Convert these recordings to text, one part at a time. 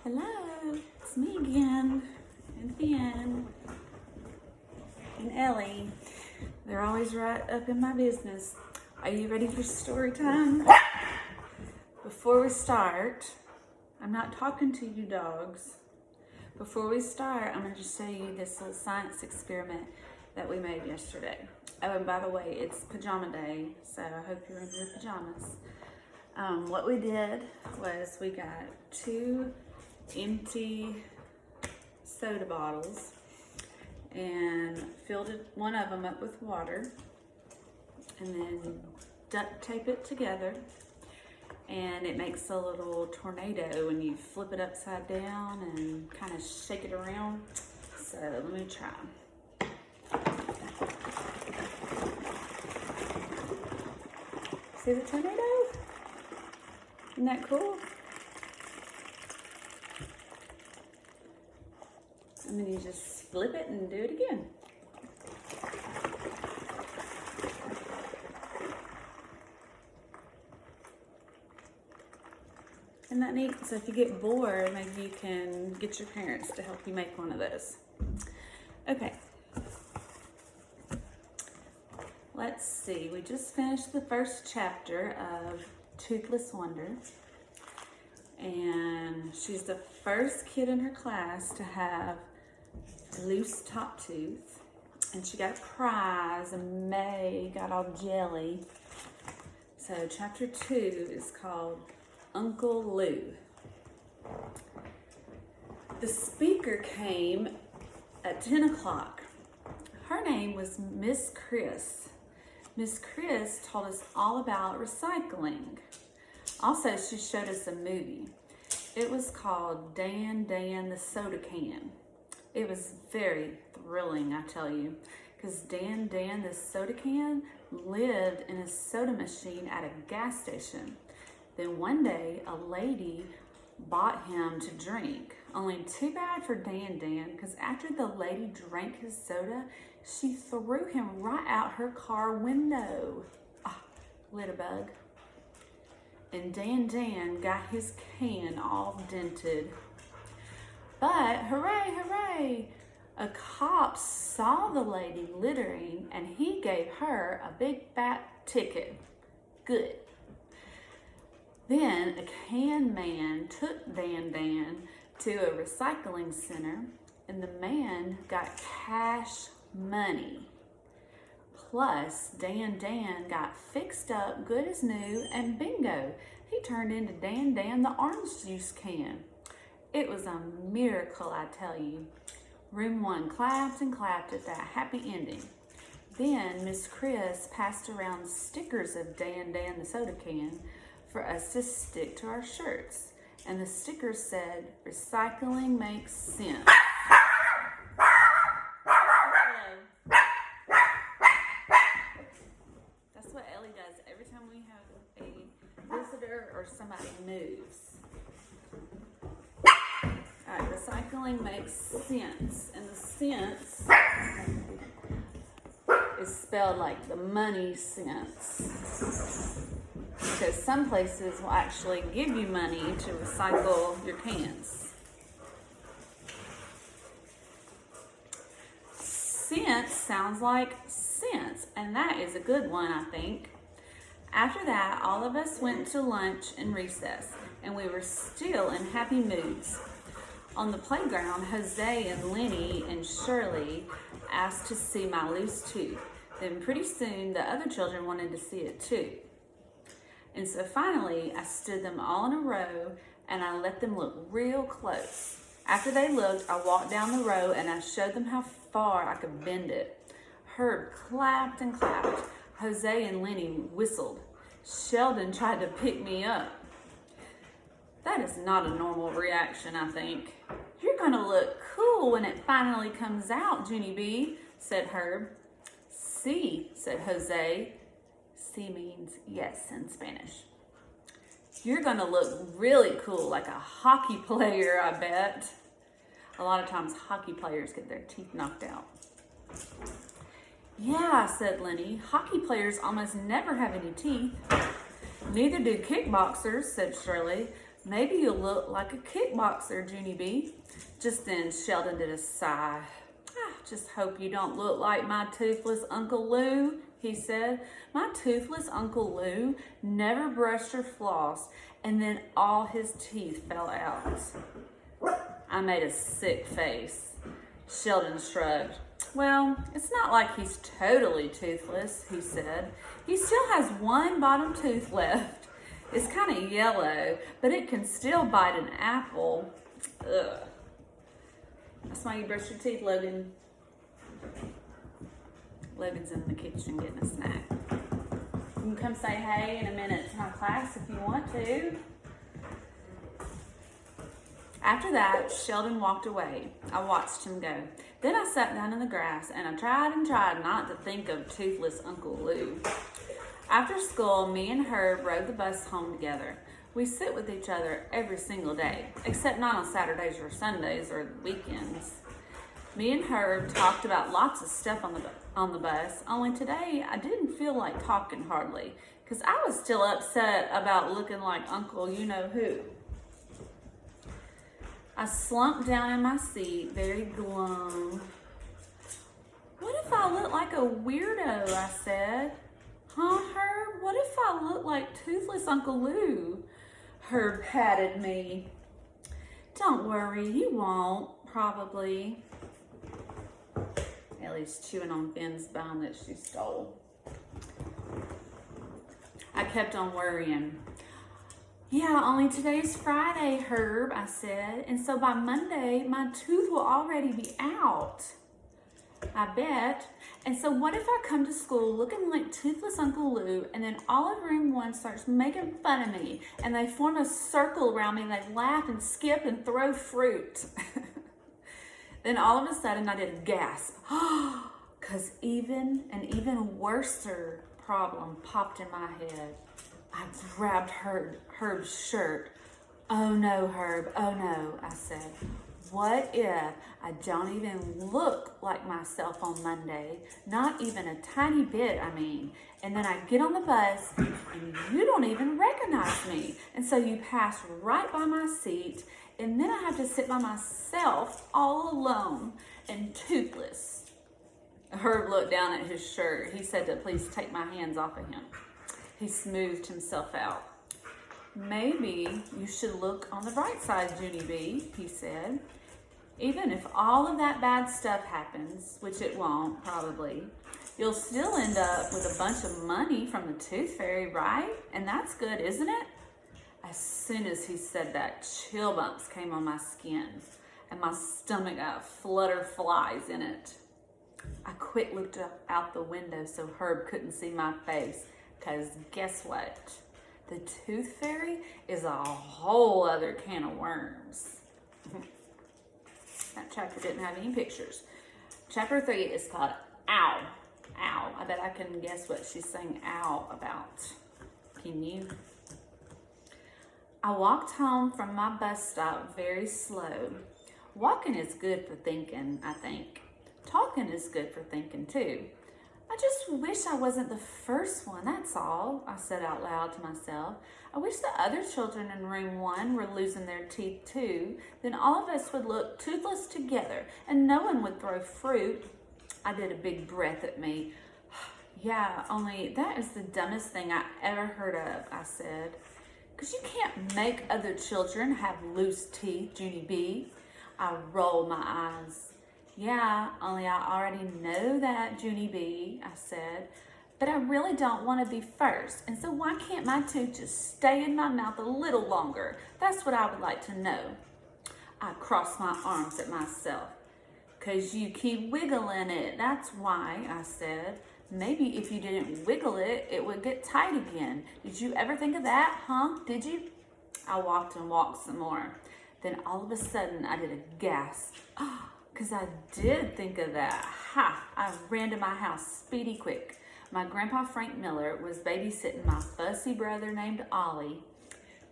Hello, it's me again, and Finn, and Ellie. They're always right up in my business. Are you ready for story time? Before we start, I'm not talking to you dogs. Before we start, I'm going to just show you this little science experiment that we made yesterday. Oh, and by the way, it's pajama day, so I hope you're in your pajamas. What we did was we got 2 empty soda bottles and filled one of them up with water and then duct tape it together, and it makes a little tornado when you flip it upside down and kind of shake it around. So let me try. See the tornado? Isn't that cool? And then you just flip it and do it again. Isn't that neat? So if you get bored, maybe you can get your parents to help you make one of those. Okay. Let's see. We just finished the first chapter of Toothless Wonder. And she's the first kid in her class to have loose top tooth, and she got a prize, and May got all jelly. So chapter 2 is called Uncle Lou. The speaker came at 10 o'clock. Her name was Miss Chris. Miss Chris told us all about recycling. Also, she showed us a movie. It was called Dan the Soda Can. It was very thrilling, I tell you, because Dan the Soda Can lived in a soda machine at a gas station. Then one day, a lady bought him to drink. Only too bad for Dan, because after the lady drank his soda, she threw him right out her car window. Lit a bug. And Dan got his can all dented. But hooray, a cop saw the lady littering and he gave her a big fat ticket. Good. Then a can man took Dan to a recycling center, and the man got cash money. Plus, Dan got fixed up good as new, and bingo, he turned into Dan the orange juice can. It was a miracle, I tell you. Room 1 clapped and clapped at that happy ending. Then Miss Chris passed around stickers of Dan the soda can for us to stick to our shirts. And the stickers said, "Recycling makes sense." That's what Ellie does every time we have a visitor or somebody moves. All right, recycling makes sense, and the sense is spelled like the money sense, because some places will actually give you money to recycle your cans. Sense sounds like sense, and that is a good one, I think. After that, all of us went to lunch and recess, and we were still in happy moods. On the playground, Jose and Lenny and Shirley asked to see my loose tooth. Then pretty soon, the other children wanted to see it too. And so finally, I stood them all in a row and I let them look real close. After they looked, I walked down the row and I showed them how far I could bend it. Herb clapped and clapped. Jose and Lenny whistled. Sheldon tried to pick me up. That is not a normal reaction, I think. "You're gonna look cool when it finally comes out, Junie B," said Herb. "Sí," said Jose. Sí means yes in Spanish. "You're gonna look really cool, like a hockey player, I bet." A lot of times hockey players get their teeth knocked out. "Yeah," said Lenny. "Hockey players almost never have any teeth." "Neither do kickboxers," said Shirley. Maybe you'll look like a kickboxer, Junie B. Just then, Sheldon did a sigh. I just hope you don't look like my toothless Uncle Lou, he said. My toothless Uncle Lou never brushed or flossed, and then all his teeth fell out. I made a sick face. Sheldon shrugged. Well, it's not like he's totally toothless, he said. He still has one bottom tooth left. It's kind of yellow, but it can still bite an apple. Ugh. That's why you brush your teeth, Logan. Logan's in the kitchen getting a snack. You can come say hey in a minute to my class if you want to. After that, Sheldon walked away. I watched him go. Then I sat down in the grass and I tried not to think of toothless Uncle Lou. After school, me and Herb rode the bus home together. We sit with each other every single day, except not on Saturdays or Sundays or weekends. Me and Herb talked about lots of stuff on the bus, only today I didn't feel like talking hardly, because I was still upset about looking like Uncle you-know-who. I slumped down in my seat, very glum. What if I look like a weirdo, I said. Huh, Herb? What if I look like toothless Uncle Lou? Herb patted me. Don't worry, you won't, probably. Ellie's chewing on Finn's bone that she stole. I kept on worrying. Yeah, only today's Friday, Herb, I said, and so by Monday, my tooth will already be out. I bet. And so what if I come to school looking like toothless Uncle Lou, and then all of room 1 starts making fun of me, and they form a circle around me, and they laugh and skip and throw fruit. Then all of a sudden I did a gasp. Because an even worser problem popped in my head. I grabbed Herb's shirt. Oh no, Herb, oh no, I said. What if I don't even look like myself on Monday? Not even a tiny bit, I mean. And then I get on the bus and you don't even recognize me. And so you pass right by my seat and then I have to sit by myself all alone and toothless. Herb looked down at his shirt. He said to please take my hands off of him. He smoothed himself out. Maybe you should look on the bright side, Junie B, he said. Even if all of that bad stuff happens, which it won't, probably, you'll still end up with a bunch of money from the tooth fairy, right? And that's good, isn't it? As soon as he said that, chill bumps came on my skin and my stomach got flutter flies in it. I quick looked out the window so Herb couldn't see my face, because guess what? The tooth fairy is a whole other can of worms. That chapter didn't have any pictures. Chapter 3 is called Ow. Ow. I bet I can guess what she's saying ow about. Can you? I walked home from my bus stop very slow. Walking is good for thinking, I think. Talking is good for thinking too. I just wish I wasn't the first one, that's all, I said out loud to myself. I wish the other children in room 1 were losing their teeth too. Then all of us would look toothless together and no one would throw fruit. I did a big breath at me. Yeah, only that is the dumbest thing I ever heard of, I said. Because you can't make other children have loose teeth, Junie B. I rolled my eyes. Yeah, only I already know that, Junie B, I said. But I really don't want to be first. And so why can't my tooth just stay in my mouth a little longer? That's what I would like to know. I crossed my arms at myself. 'Cause you keep wiggling it, that's why, I said. Maybe if you didn't wiggle it, it would get tight again. Did you ever think of that, huh? Did you? I walked and walked some more. Then all of a sudden, I did a gasp. Because I did think of that. Ha! I ran to my house speedy quick. My grandpa Frank Miller was babysitting my fussy brother named Ollie.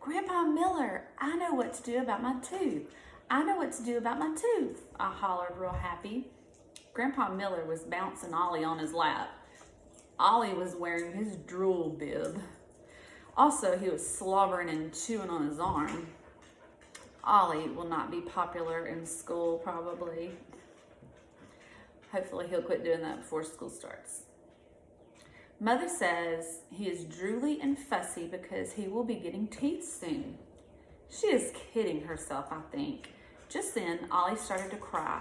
Grandpa Miller, I know what to do about my tooth. I know what to do about my tooth, I hollered real happy. Grandpa Miller was bouncing Ollie on his lap. Ollie was wearing his drool bib. Also, he was slobbering and chewing on his arm. Ollie will not be popular in school, probably. Hopefully he'll quit doing that before school starts. Mother says he is drooly and fussy because he will be getting teeth soon. She is kidding herself, I think. Just then, Ollie started to cry.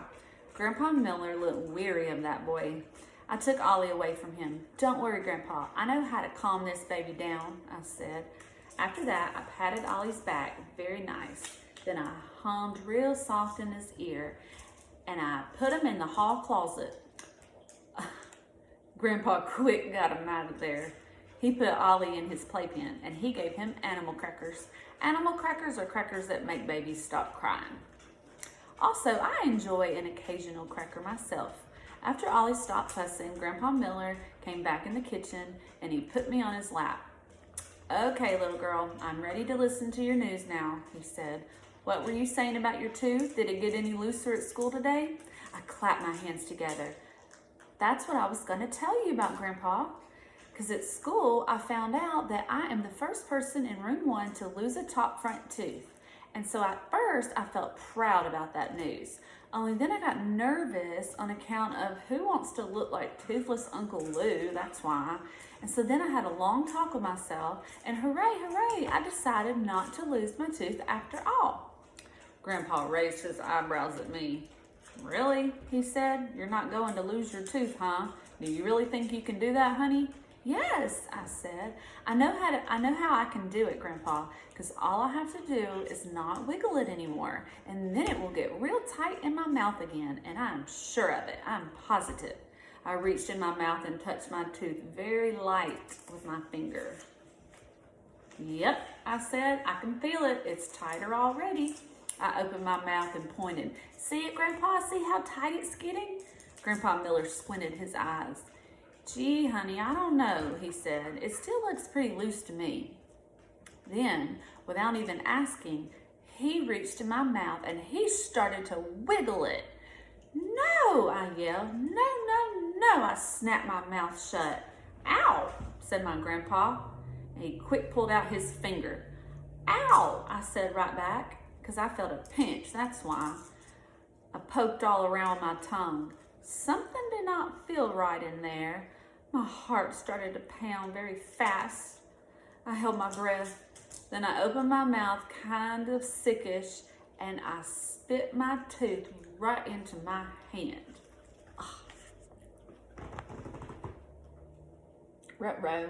Grandpa Miller looked weary of that boy. I took Ollie away from him. Don't worry, Grandpa. I know how to calm this baby down, I said. After that, I patted Ollie's back very nice. Then I hummed real soft in his ear, and I put him in the hall closet. Grandpa quick got him out of there. He put Ollie in his playpen, and he gave him animal crackers. Animal crackers are crackers that make babies stop crying. Also, I enjoy an occasional cracker myself. After Ollie stopped fussing, Grandpa Miller came back in the kitchen, and he put me on his lap. Okay, little girl, I'm ready to listen to your news now, he said. What were you saying about your tooth? Did it get any looser at school today? I clapped my hands together. That's what I was going to tell you about, Grandpa. Because at school, I found out that I am the first person in room 1 to lose a top front tooth. And so at first, I felt proud about that news. Only then I got nervous on account of who wants to look like toothless Uncle Lou, that's why. And so then I had a long talk with myself, and hooray, hooray, I decided not to lose my tooth after all. Grandpa raised his eyebrows at me. Really? He said. You're not going to lose your tooth, huh? Do you really think you can do that, honey? Yes, I said. I know how I can do it, Grandpa, because all I have to do is not wiggle it anymore, and then it will get real tight in my mouth again, and I'm sure of it. I'm positive. I reached in my mouth and touched my tooth very light with my finger. Yep, I said, I can feel it. It's tighter already. I opened my mouth and pointed. See it, Grandpa? See how tight it's getting? Grandpa Miller squinted his eyes. Gee, honey, I don't know, he said. It still looks pretty loose to me. Then, without even asking, he reached in my mouth and he started to wiggle it. No, I yelled. No, no, no. I snapped my mouth shut. Ow, said my grandpa. And he quick pulled out his finger. Ow, I said right back, because I felt a pinch, that's why. I poked all around my tongue. Something did not feel right in there. My heart started to pound very fast. I held my breath. Then I opened my mouth kind of sickish, and I spit my tooth right into my hand. Ruh-roh.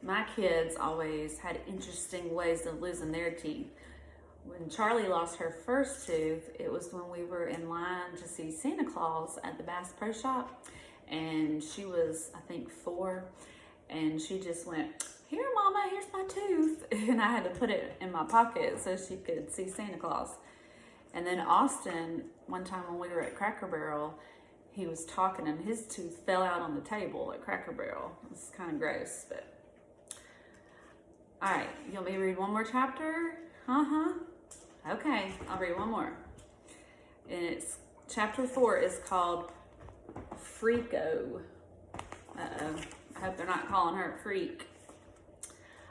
My kids always had interesting ways of losing their teeth. When Charlie lost her first tooth, it was when we were in line to see Santa Claus at the Bass Pro Shop. And she was, I think, 4. And she just went, here, Mama, here's my tooth. And I had to put it in my pocket so she could see Santa Claus. And then Austin, one time when we were at Cracker Barrel, he was talking and his tooth fell out on the table at Cracker Barrel. It's kind of gross, but. All right, you want me to read one more chapter? Okay, I'll read one more. And it's chapter 4 is called Freako. Uh-oh, I hope they're not calling her a freak.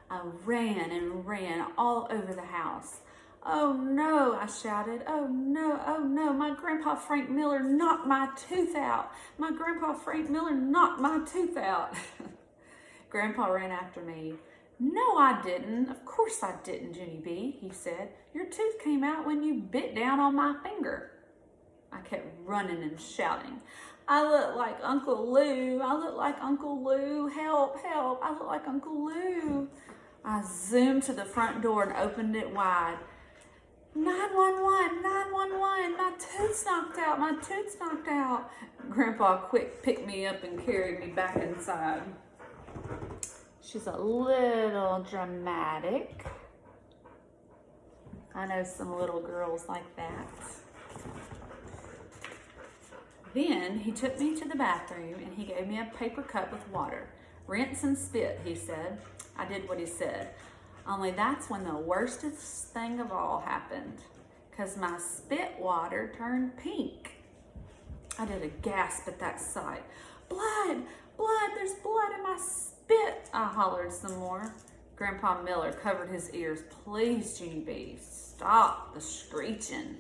I ran and ran all over the house. Oh no, I shouted. Oh no, my Grandpa Frank Miller knocked my tooth out. My Grandpa Frank Miller knocked my tooth out. Grandpa ran after me. No, I didn't. Of course I didn't, Jenny B, he said. Your tooth came out when you bit down on my finger. I kept running and shouting. I look like Uncle Lou. I look like Uncle Lou. Help, help. I look like Uncle Lou. I zoomed to the front door and opened it wide. 911, 911, my tooth's knocked out, my tooth's knocked out. Grandpa quick picked me up and carried me back inside. She's a little dramatic. I know some little girls like that. Then he took me to the bathroom and he gave me a paper cup with water. Rinse and spit, he said. I did what he said. Only that's when the worstest thing of all happened, because my spit water turned pink. I did a gasp at that sight. Blood, blood, there's blood in my spit, I hollered some more. Grandpa Miller covered his ears. Please, Junie B, stop the screeching.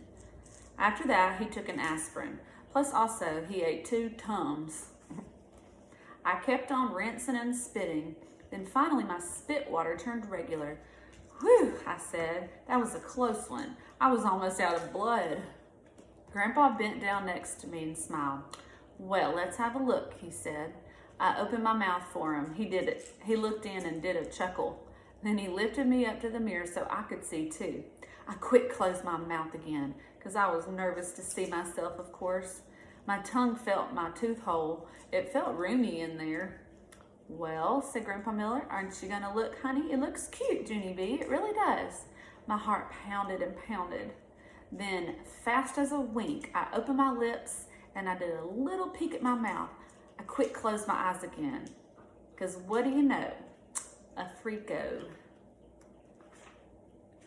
After that, he took an aspirin. Plus, also, he ate 2 Tums. I kept on rinsing and spitting. Then finally, my spit water turned regular. Whew, I said. That was a close one. I was almost out of blood. Grandpa bent down next to me and smiled. Well, let's have a look, he said. I opened my mouth for him. He did it. He looked in and did a chuckle. Then he lifted me up to the mirror so I could see too. I quick closed my mouth again because I was nervous to see myself, of course. My tongue felt my tooth hole. It felt roomy in there. Well, said Grandpa Miller, aren't you going to look, honey? It looks cute, Junie B. It really does. My heart pounded and pounded. Then, fast as a wink, I opened my lips and I did a little peek at my mouth. I quick closed my eyes again. Because what do you know? A freako.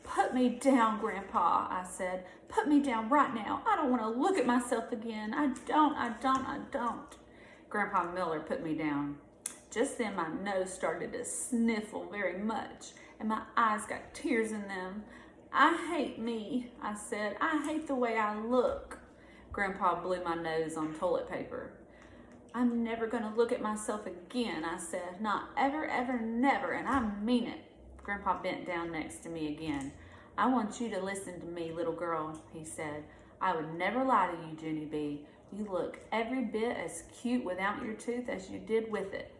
Put me down, Grandpa, I said. Put me down right now. I don't want to look at myself again. I don't. Grandpa Miller put me down. Just then my nose started to sniffle very much, and my eyes got tears in them. I hate me, I said. I hate the way I look. Grandpa blew my nose on toilet paper. I'm never going to look at myself again, I said. Not ever, ever, never, and I mean it. Grandpa bent down next to me again. I want you to listen to me, little girl, he said. I would never lie to you, Junie B. You look every bit as cute without your tooth as you did with it.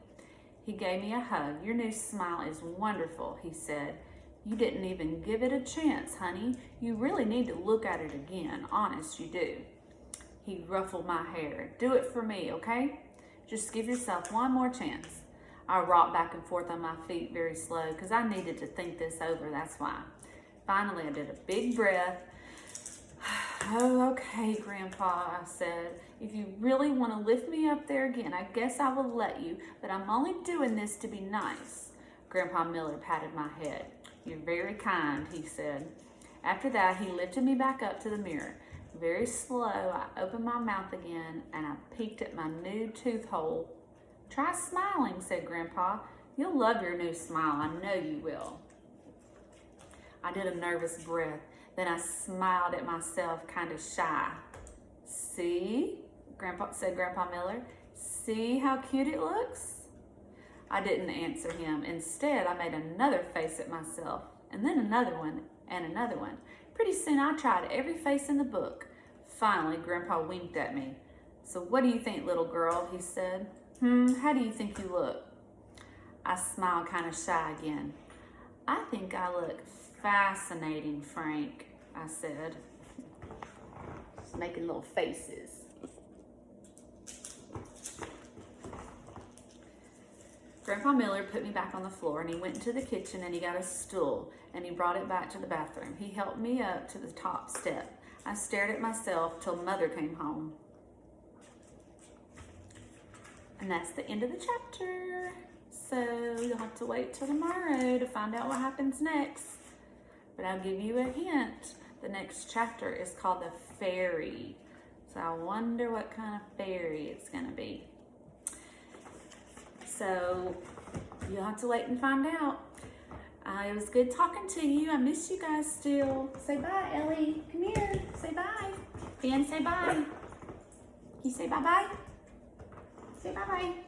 He gave me a hug. Your new smile is wonderful, he said. You didn't even give it a chance, honey. You really need to look at it again. Honest, you do. He ruffled my hair. Do it for me, okay? Just give yourself one more chance. I rocked back and forth on my feet very slow because I needed to think this over, that's why. Finally, I did a big breath. Oh, okay, Grandpa, I said. If you really want to lift me up there again, I guess I will let you, but I'm only doing this to be nice. Grandpa Miller patted my head. You're very kind, he said. After that, he lifted me back up to the mirror. Very slow, I opened my mouth again, and I peeked at my new tooth hole. Try smiling, said Grandpa. You'll love your new smile, I know you will. I did a nervous breath. Then I smiled at myself, kind of shy. See, said Grandpa Miller. See how cute it looks? I didn't answer him. Instead, I made another face at myself, and then another one, and another one. Pretty soon, I tried every face in the book. Finally, Grandpa winked at me. So what do you think, little girl? He said. How do you think you look? I smiled kind of shy again. I think I look fascinating, Frank, I said. Just making little faces. Grandpa Miller put me back on the floor and he went into the kitchen and he got a stool and he brought it back to the bathroom. He helped me up to the top step. I stared at myself till Mother came home. And that's the end of the chapter. So you'll have to wait till tomorrow to find out what happens next. But I'll give you a hint. The next chapter is called The Fairy. So I wonder what kind of fairy it's going to be. So you'll have to wait and find out. It was good talking to you. I miss you guys still. Say bye, Ellie. Come here. Say bye. Ben, say bye. Can you say bye-bye? Say bye-bye.